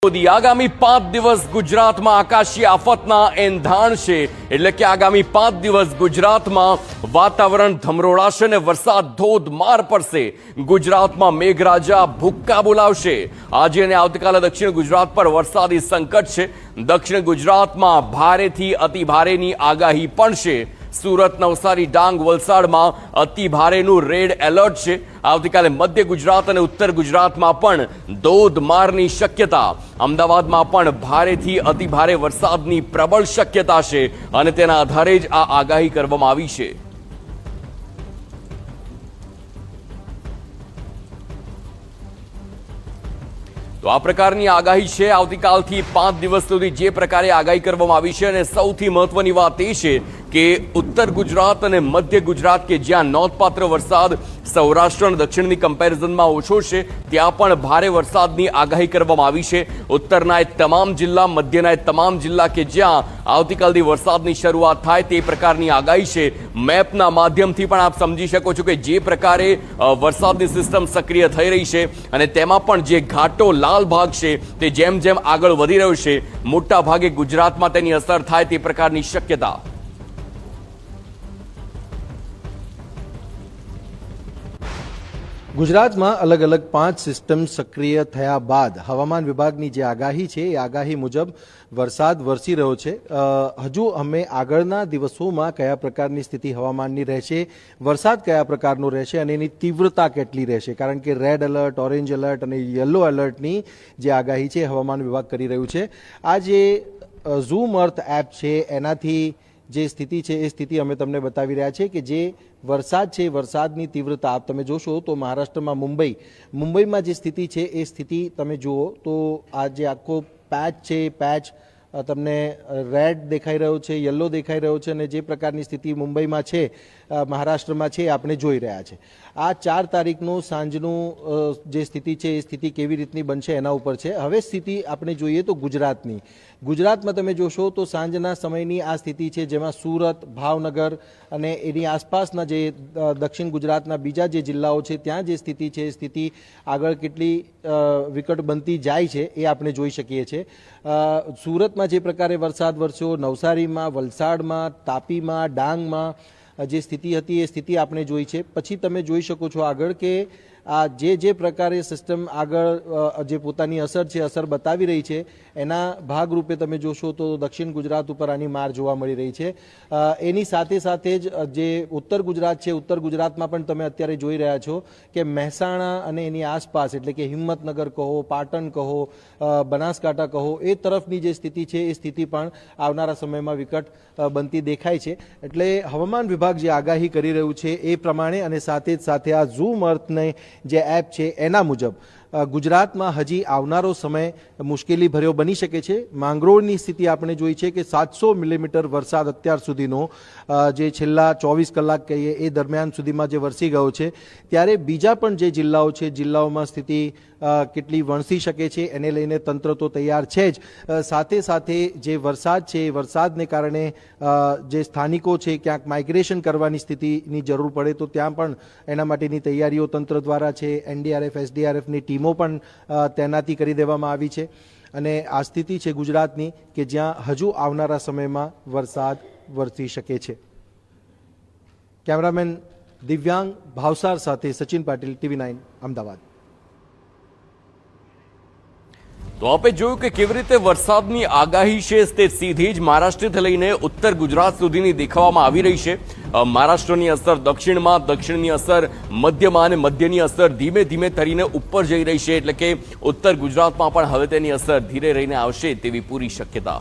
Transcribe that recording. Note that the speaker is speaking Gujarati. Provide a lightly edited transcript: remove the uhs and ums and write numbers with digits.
મોદી આગામી 5 દિવસ ગુજરાતમાં આકાશી આફતના એંધાણ છે એટલે કે આગામી 5 દિવસ ગુજરાતમાં વાતાવરણ ધમરોળાશે અને વરસાદ ધોધમાર પડશે। ગુજરાતમાં મેઘરાજા ભૂક્કા બોલાવશે। આજે અને આવતીકાલે દક્ષિણ ગુજરાત પર વરસાદી સંકટ છે। દક્ષિણ ગુજરાતમાં ભારેથી અતિ ભારેની આગાહી પણ છે। સુરત, નવસારી, ડાંગ, વલસાડમાં અતિ ભારેનું રેડ એલર્ટ છે। આવતીકાલે મધ્ય ગુજરાત અને ઉત્તર ગુજરાતમાં પણ ધોધમારની શક્યતા। અમદાવાદમાં પણ ભારેથી અતિ ભારે વરસાદની પ્રબળ શક્યતા છે અને તેના આધારે જ આ આગાહી કરવામાં આવી છે। તો આ પ્રકારની આગાહી છે। આવતીકાલથી 5 દિવસ સુધી જે પ્રકારે આગાહી કરવામાં આવી છે અને સૌથી મહત્વની વાત એ છે કે ઉત્તર ગુજરાત અને મધ્ય ગુજરાત કે જ્યાં નોંધપાત્ર વરસાદ સૌરાષ્ટ્ર અને દક્ષિણની કમ્પેરિઝનમાં ઓછો છે ત્યાં પણ ભારે વરસાદની આગાહી કરવામાં આવી છે। ઉત્તરના તમામ જિલ્લા, મધ્યના તમામ જિલ્લા કે જ્યાં આવતીકાલથી વરસાદની શરૂઆત થાય તે પ્રકારની આગાહી છે। મેપના માધ્યમથી પણ આપ સમજી શકો છો કે જે પ્રકારે વરસાદની સિસ્ટમ સક્રિય થઈ રહી છે અને તેમાં પણ જે ઘાટો લાલ ભાગ છે તે જેમ જેમ આગળ વધી રહ્યો છે મોટા ભાગે ગુજરાતમાં તેની અસર થાય તે પ્રકારની શક્યતા। ગુજરાતમાં અલગ અલગ 5 સિસ્ટમ સક્રિય થયા બાદ હવામાન વિભાગની જે આગાહી છે એ આગાહી મુજબ વરસાદ વરસી રહ્યો છે। હજુ અમે આગળના દિવસોમાં કયા પ્રકારની સ્થિતિ હવામાનની રહેશે, વરસાદ કયા પ્રકારનો રહેશે અને એની તીવ્રતા કેટલી રહેશે, કારણ કે રેડ એલર્ટ, ઓરેન્જ એલર્ટ અને યલો એલર્ટની જે આગાહી છે હવામાન વિભાગ કરી રહ્યું છે। આ જે ઝૂમ અર્થ એપ છે એનાથી જે સ્થિતિ છે એ સ્થિતિ અમે તમને બતાવી રહ્યા છે કે જે વરસાદ છે, વરસાદની તીવ્રતા આપ તમે જોશો તો મહારાષ્ટ્રમાં મુંબઈમાં જે સ્થિતિ છે એ સ્થિતિ તમે જુઓ તો આ જે આખો પેચ છે એ પેચ તમને રેડ દેખાઈ રહ્યો છે, યલો દેખાઈ રહ્યો છે અને જે પ્રકારની સ્થિતિ મુંબઈમાં છે, મહારાષ્ટ્રમાં છે આપણે જોઈ રહ્યા છે। આ 4 તારીખનું સાંજનું જે સ્થિતિ છે એ સ્થિતિ કેવી રીતની બનશે એના ઉપર છે। હવે સ્થિતિ આપણે જોઈએ તો ગુજરાતમાં તમે જોશો તો સાંજના સમયની આ સ્થિતિ છે જેમાં સુરત, ભાવનગર અને એની આસપાસના જે દક્ષિણ ગુજરાતના બીજા જે જિલ્લાઓ છે ત્યાં જે સ્થિતિ છે એ સ્થિતિ આગળ કેટલી વિકટ બનતી જાય છે એ આપણે જોઈ શકીએ છીએ। સુરતમાં જે પ્રકારે વરસાદ વરસ્યો, નવસારીમાં, વલસાડમાં, તાપીમાં, ડાંગમાં જે સ્થિતિ હતી એ સ્થિતિ આપણે જોઈ છે। પછી તમે જોઈ શકો છો આગળ કે આ જે પ્રકારે સિસ્ટમ આગળ જે પોતાની અસર છે, અસર બતાવી રહી છે એના ભાગરૂપે તમે જોશો તો દક્ષિણ ગુજરાત ઉપર આની માર જોવા મળી રહી છે। એની સાથે સાથે જ જે ઉત્તર ગુજરાત છે, ઉત્તર ગુજરાતમાં પણ તમે અત્યારે જોઈ રહ્યા છો કે મહેસાણા અને એની આસપાસ એટલે કે હિંમતનગર કહો, પાટણ કહો, બનાસકાંઠા કહો, એ તરફની જે સ્થિતિ છે એ સ્થિતિ પણ આવનારા સમયમાં વિકટ બનતી દેખાય છે। એટલે હવામાન વિભાગ જે આગાહી કરી રહ્યું છે એ પ્રમાણે અને સાથે જ સાથે આ ઝૂમ અર્થને જે એપ છે એના મુજબ ગુજરાતમાં હજી આવનારો સમય મુશ્કેલી ભર્યો બની શકે છે। માંગરોળની સ્થિતિ આપણે જોઈ છે કે 700 મિલીમીટર વરસાદ અત્યાર સુધીનો જે છેલ્લા 24 કલાક કહીએ એ દરમિયાન સુધીમાં જે વરસી ગયો છે, ત્યારે બીજા પણ જે જિલ્લાઓ છે જિલ્લાઓમાં સ્થિતિ કેટલી વણસી શકે છે એને લઈને તંત્ર તો તૈયાર છે જ, સાથે સાથે જે વરસાદ છે એ વરસાદને કારણે જે સ્થાનિકો છે ક્યાંક માઇગ્રેશન કરવાની સ્થિતિની જરૂર પડે તો ત્યાં પણ એના માટેની તૈયારીઓ તંત્ર દ્વારા છે। એનડીઆરએફ, એસડીઆરએફની ટીમો પણ તૈનાતી કરી દેવામાં આવી છે અને આ સ્થિતિ છે ગુજરાતની કે જ્યાં હજુ આવનારા સમયમાં વરસાદ વરસી શકે છે। કેમેરામેન દિવ્યાંગ ભાવસાર સાથે સચિન પાટીલ, TV9 અમદાવાદ। તો આપણે જોયું કે કેવી રીતે વરસાદની આગાહી છે તે સીધી જ મહારાષ્ટ્રથી લઈને ઉત્તર ગુજરાત સુધીની દેખાવામાં આવી રહી છે। મહારાષ્ટ્રની અસર દક્ષિણમાં, દક્ષિણની અસર મધ્યમાં અને મધ્યની અસર ધીમે ધીમે તરીને ઉપર જઈ રહી છે એટલે કે ઉત્તર ગુજરાતમાં પણ હવે તેની અસર ધીરે રહીને આવશે તેવી પૂરી શક્યતા।